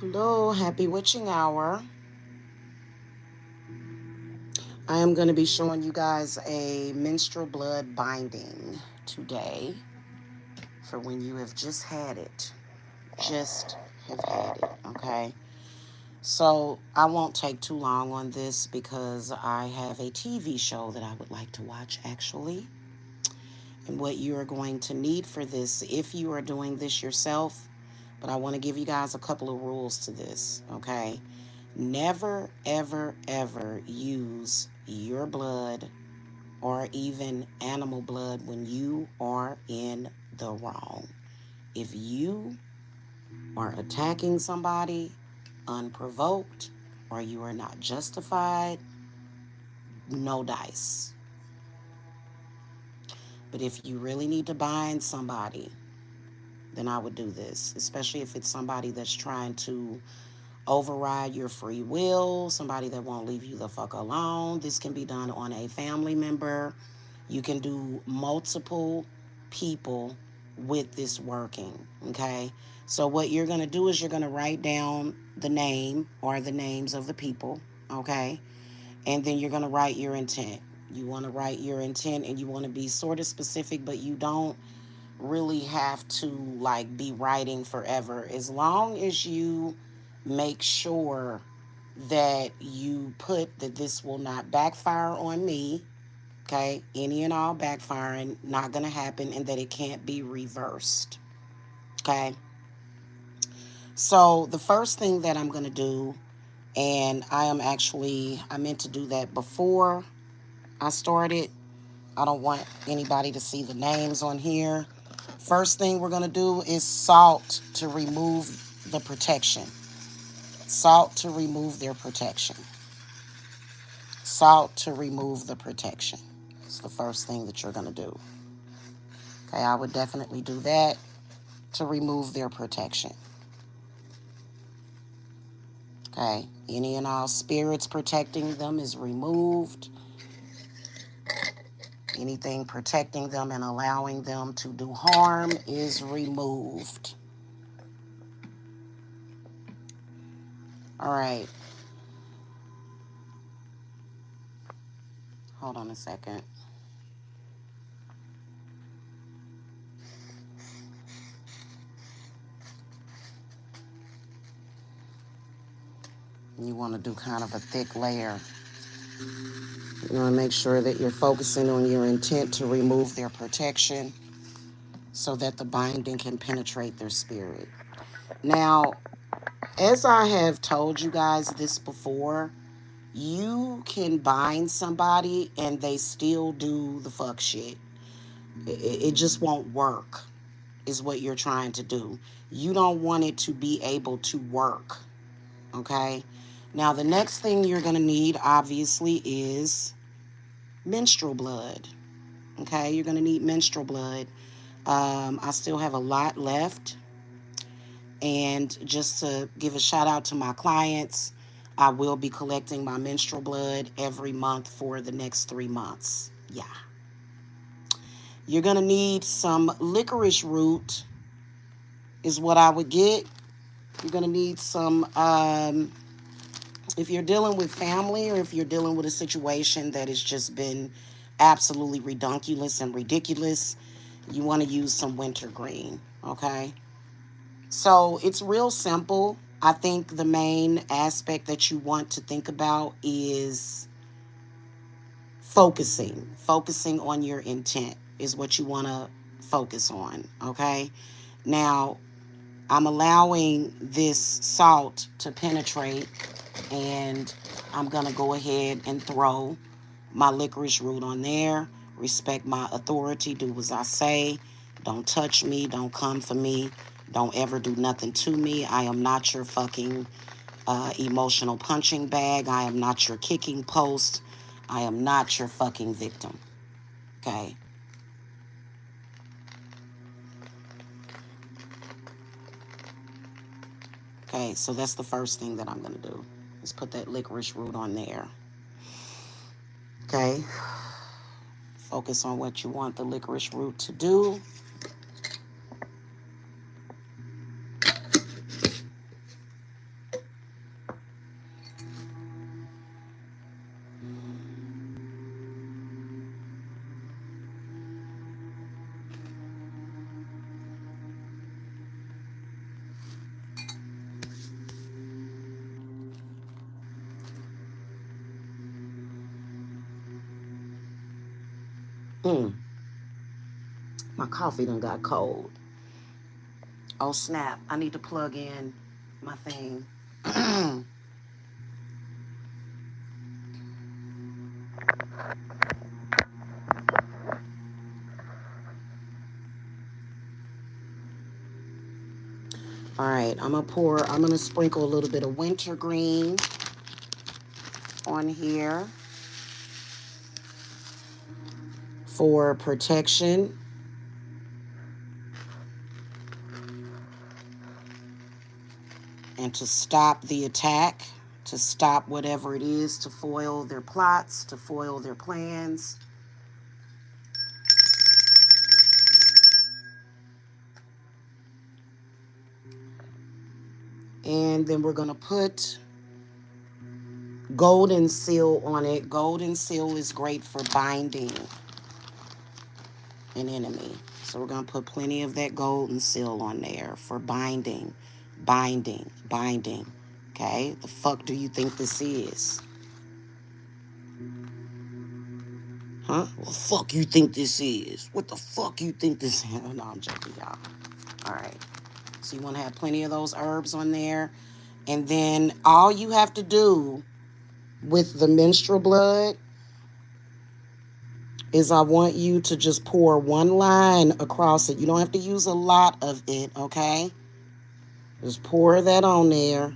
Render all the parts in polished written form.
Hello, happy witching hour. I am going to be showing you guys a menstrual blood binding today for when you have just had it. Just have had it, okay? So I won't take too long on this because I have a TV show that I would like to watch actually. And what you are going to need for this, if you are doing this yourself, but I want to give you guys a couple of rules to this, okay? Never, ever, ever use your blood or even animal blood when you are in the wrong. If you are attacking somebody unprovoked or you are not justified, no dice. But if you really need to bind somebody, then I would do this, especially if it's somebody that's trying to override your free will, somebody that won't leave you the fuck alone. This can be done on a family member. You can do multiple people with this working, okay? So what you're going to do is you're going to write down the name or the names of the people, okay? And then you're going to write your intent. You want to write your intent and you want to be sort of specific, but you don't really have to like be writing forever. As long as you make sure that you put that this will not backfire on me, okay? Any and all backfiring, not going to happen, and that it can't be reversed, okay? So the first thing that I'm going to do, and I meant to do that before I started. I don't want anybody to see the names on here. First thing we're going to do is salt to remove the protection. Salt to remove their protection. Salt to remove the protection. It's the first thing that you're going to do. Okay, I would definitely do that to remove their protection. Okay, any and all spirits protecting them is removed. Anything protecting them and allowing them to do harm is removed. All right. Hold on a second. You want to do kind of a thick layer. You want to make sure that you're focusing on your intent to remove their protection so that the binding can penetrate their spirit. Now, as I have told you guys this before, you can bind somebody and they still do the fuck shit. It just won't work, is what you're trying to do. You don't want it to be able to work, okay? Now, the next thing you're going to need, obviously, is menstrual blood, okay? You're going to need menstrual blood. I still have a lot left. And just to give a shout out to my clients, I will be collecting my menstrual blood every month for the next 3 months. Yeah. You're going to need some licorice root is what I would get. You're going to need some, if you're dealing with family or if you're dealing with a situation that has just been absolutely redunculous and ridiculous, you want to use some wintergreen, okay? So it's real simple. I think the main aspect that you want to think about is focusing. Focusing on your intent is what you want to focus on, okay? Now, I'm allowing this salt to penetrate, and I'm going to go ahead and throw my licorice root on there. Respect my authority. Do as I say. Don't touch me. Don't come for me. Don't ever do nothing to me. I am not your fucking emotional punching bag. I am not your kicking post. I am not your fucking victim. Okay? Okay, so that's the first thing that I'm going to do. Is put that licorice root on there. Okay? Focus on what you want the licorice root to do. My coffee done got cold. Oh, snap. I need to plug in my thing. All right, I'm going to sprinkle a little bit of wintergreen on here for protection. And to stop the attack, to stop whatever it is, to foil their plots, to foil their plans. And then we're going to put golden seal on it. Golden seal is great for binding an enemy. So we're going to put plenty of that golden seal on there for binding, binding, binding. Okay? The fuck do you think this is? Huh? What the fuck you think this is? What the fuck you think this is? No, I'm joking, y'all. All right. So you want to have plenty of those herbs on there. And then all you have to do with the menstrual blood is I want you to just pour one line across it. You don't have to use a lot of it, okay? Just pour that on there.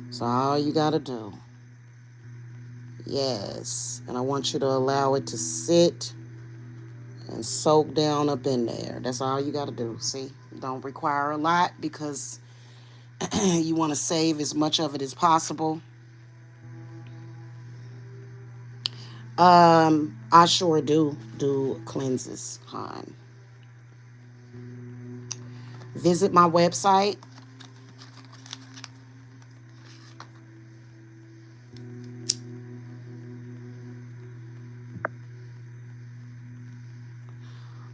That's all you got to do. Yes. And I want you to allow it to sit and soak down up in there. That's all you got to do. See? Don't require a lot because you want to save as much of it as possible. I sure do cleanses, hon. Visit my website.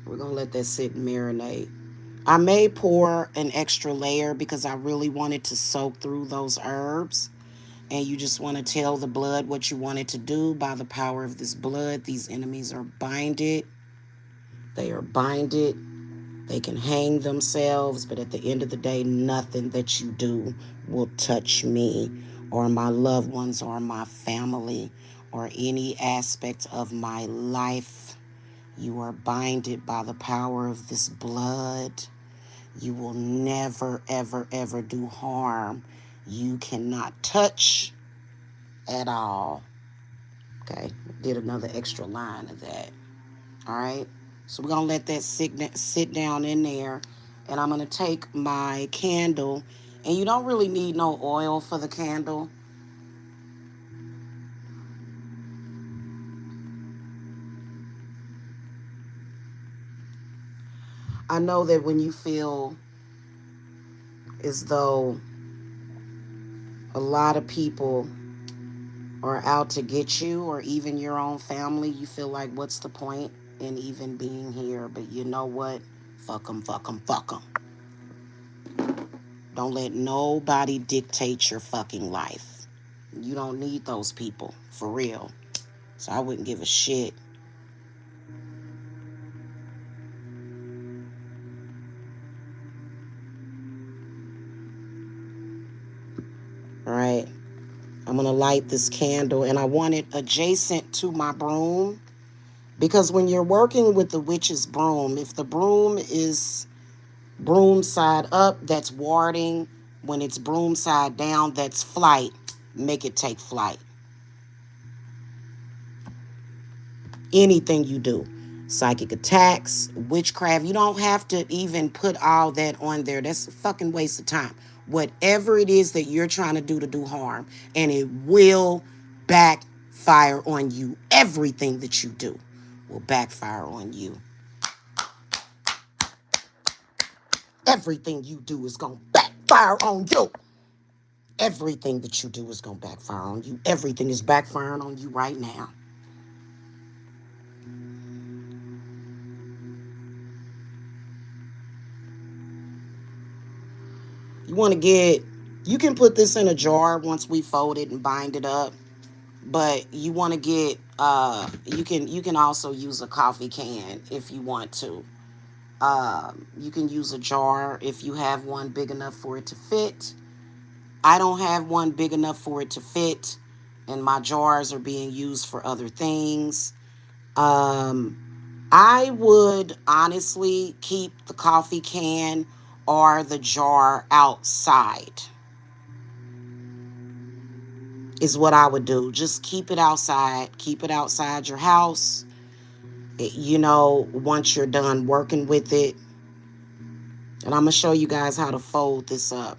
We're going to let that sit and marinate. I may pour an extra layer because I really wanted to soak through those herbs. And you just want to tell the blood what you want it to do. By the power of this blood, these enemies are binded. They are binded. They can hang themselves, but at the end of the day, nothing that you do will touch me or my loved ones or my family or any aspect of my life. You are binded by the power of this blood. You will never, ever, ever do harm. You cannot touch at all. Okay, did another extra line of that. All right, so we're gonna let that sit down in there, and I'm gonna take my candle, and you don't really need no oil for the candle. I know that when you feel as though a lot of people are out to get you, or even your own family, you feel like, what's the point in even being here? But you know what? Fuck them, fuck them, fuck them. Don't let nobody dictate your fucking life. You don't need those people, for real. So I wouldn't give a shit. All right. I'm going to light this candle, and I want it adjacent to my broom. Because when you're working with the witch's broom, if the broom is broom side up, that's warding. When it's broom side down, that's flight. Make it take flight. Anything you do. Psychic attacks, witchcraft, you don't have to even put all that on there. That's a fucking waste of time. Whatever it is that you're trying to do harm, and it will backfire on you. Everything that you do will backfire on you. Everything you do is going to backfire on you. Everything that you do is going to backfire on you. Everything is backfiring on you right now. You can put this in a jar once we fold it and bind it up. But you want to get You can also use a coffee can if you want to. You can use a jar if you have one big enough for it to fit. I don't have one big enough for it to fit, and my jars are being used for other things. Um, I would honestly keep the coffee can or the jar outside, is what I would do. Just keep it outside. Keep it outside your house. Once you're done working with it. And I'm going to show you guys how to fold this up.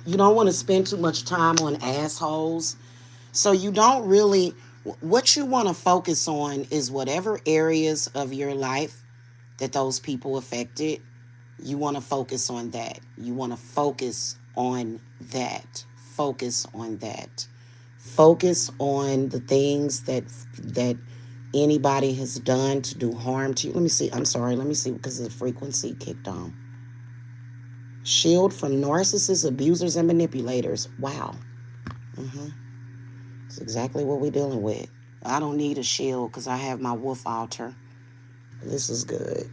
You don't want to spend too much time on assholes. So you don't really, what you want to focus on is whatever areas of your life that those people affected. You want to focus on that. You want to focus on that. Focus on that. Focus on the things that anybody has done to do harm to you. Let me see. I'm sorry. Let me see, because the frequency kicked on. Shield from narcissists, abusers, and manipulators. Wow. It's exactly what we're dealing with. I don't need a shield because I have my wolf altar. This is good.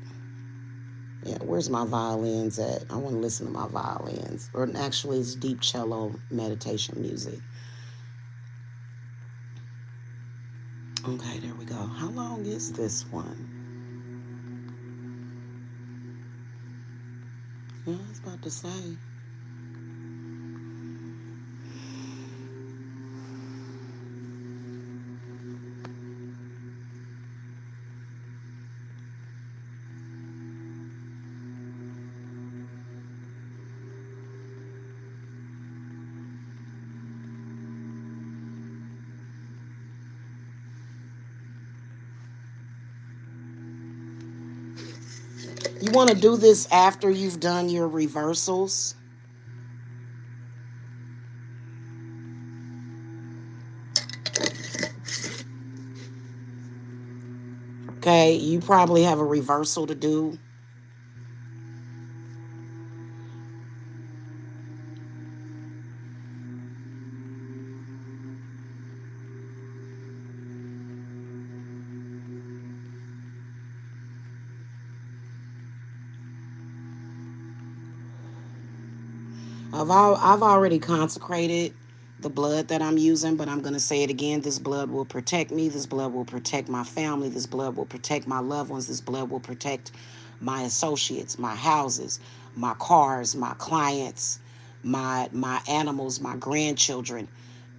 Yeah, where's my violins at? I want to listen to my violins. Or actually, it's deep cello meditation music. Okay, there we go. How long is this one? Yeah, I was about to say. You want to do this after you've done your reversals. Okay, you probably have a reversal to do. I've already consecrated the blood that I'm using, but I'm going to say it again. This blood will protect me. This blood will protect my family. This blood will protect my loved ones. This blood will protect my associates, my houses, my cars, my clients, my animals, my grandchildren,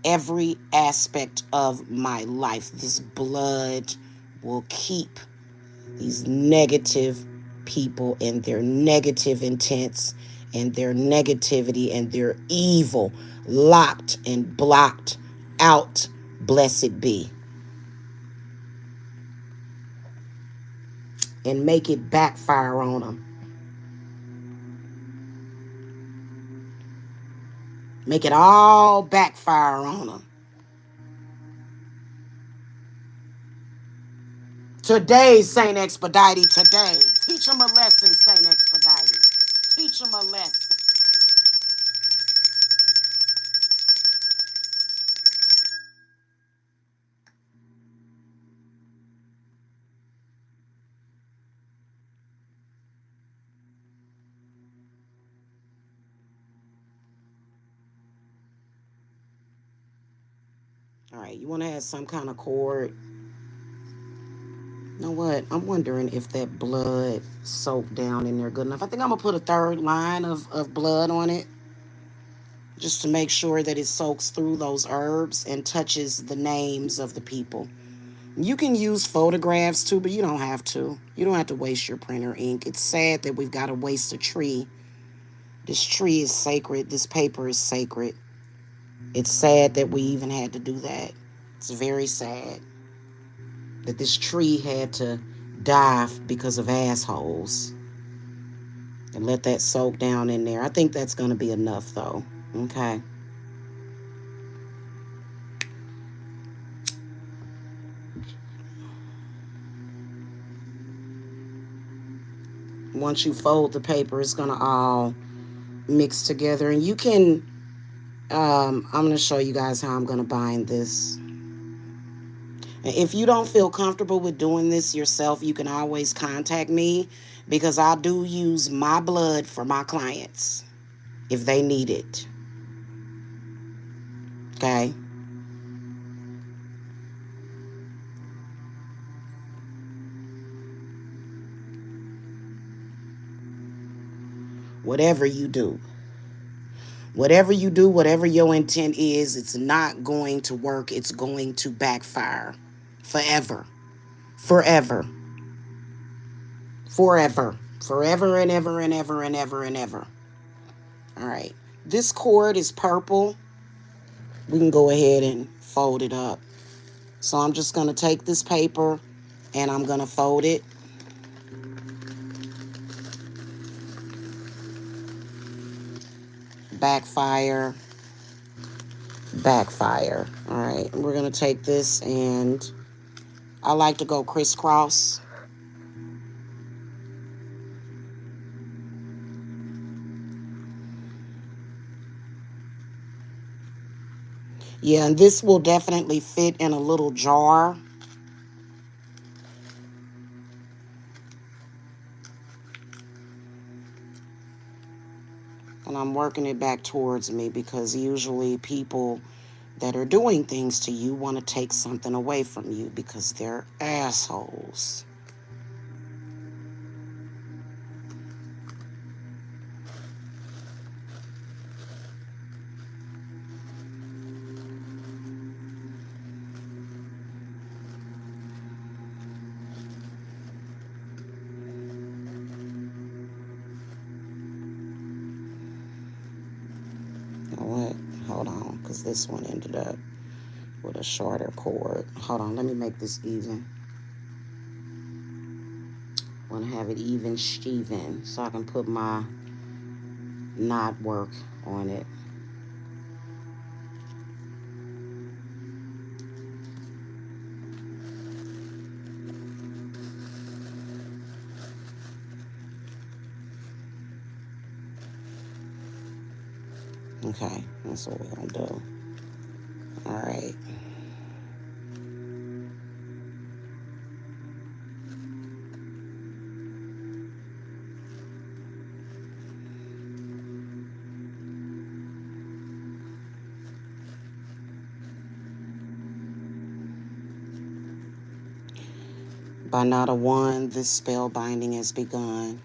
every aspect of my life. This blood will keep these negative people and their negative intents and their negativity and their evil locked and blocked out. Blessed be. And make it backfire on them. Make it all backfire on them. Today, Saint Expedite, today. Teach them a lesson, Saint Expedite. Teach them a lesson. All right, you want to have some kind of cord. You know what? I'm wondering if that blood soaked down in there good enough. I think I'm going to put a third line of blood on it just to make sure that it soaks through those herbs and touches the names of the people. You can use photographs too, but you don't have to. You don't have to waste your printer ink. It's sad that we've got to waste a tree. This tree is sacred. This paper is sacred. It's sad that we even had to do that. It's very sad that this tree had to die because of assholes. And let that soak down in there. I think that's going to be enough, though. Okay. Once you fold the paper, it's going to all mix together. And you can, I'm going to show you guys how I'm going to bind this. If you don't feel comfortable with doing this yourself, you can always contact me, because I do use my blood for my clients if they need it. Okay? Whatever you do, whatever your intent is, it's not going to work. It's going to backfire forever, forever, forever, forever and ever and ever and ever and ever. All right. This cord is purple. We can go ahead and fold it up. So I'm just going to take this paper and I'm going to fold it. Backfire, backfire. All right. We're going to take this, and I like to go crisscross. Yeah, and this will definitely fit in a little jar. And I'm working it back towards me, because usually people that are doing things to you want to take something away from you because they're assholes. You know what? Hold on, because this one ended up with a shorter cord. Hold on, let me make this even. I want to have it even Steven, so I can put my knot work on it. Okay, that's what we're going to do. All right. By knot of 1, this spell binding has begun.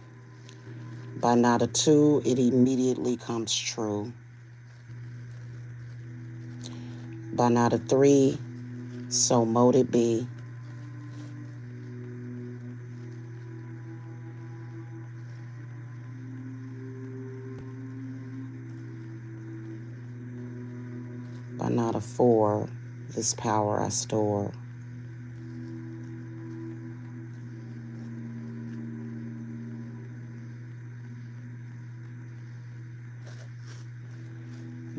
By knot of 2, it immediately comes true. By knot of 3, so mote it be. By knot of 4, this power I store.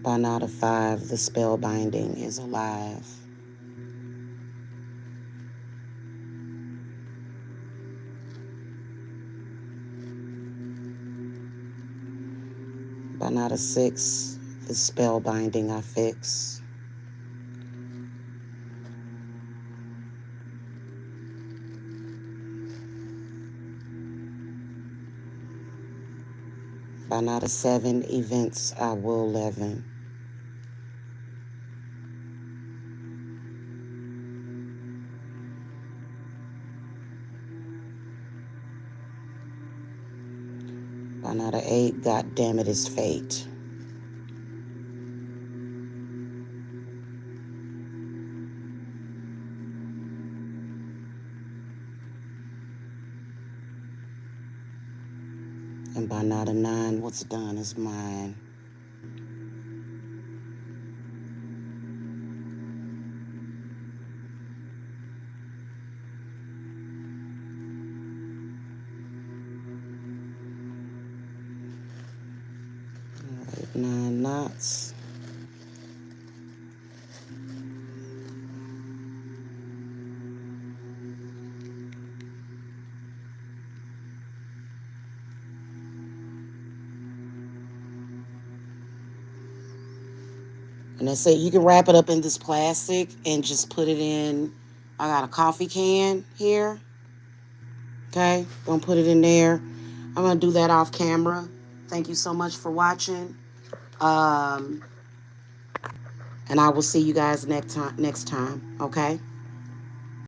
By knot of 5, the spell binding is alive. By knot of 6, the spell binding I fix. By knot of 7, events I will leaven. By knot of 8, God damn it, is fate. And by knot of 9, what's done is mine. All right, 9 knots. And that's it. You can wrap it up in this plastic and just put it in. I got a coffee can here. Okay, gonna put it in there. I'm gonna do that off camera. Thank you so much for watching. Um, and I will see you guys next time. Okay.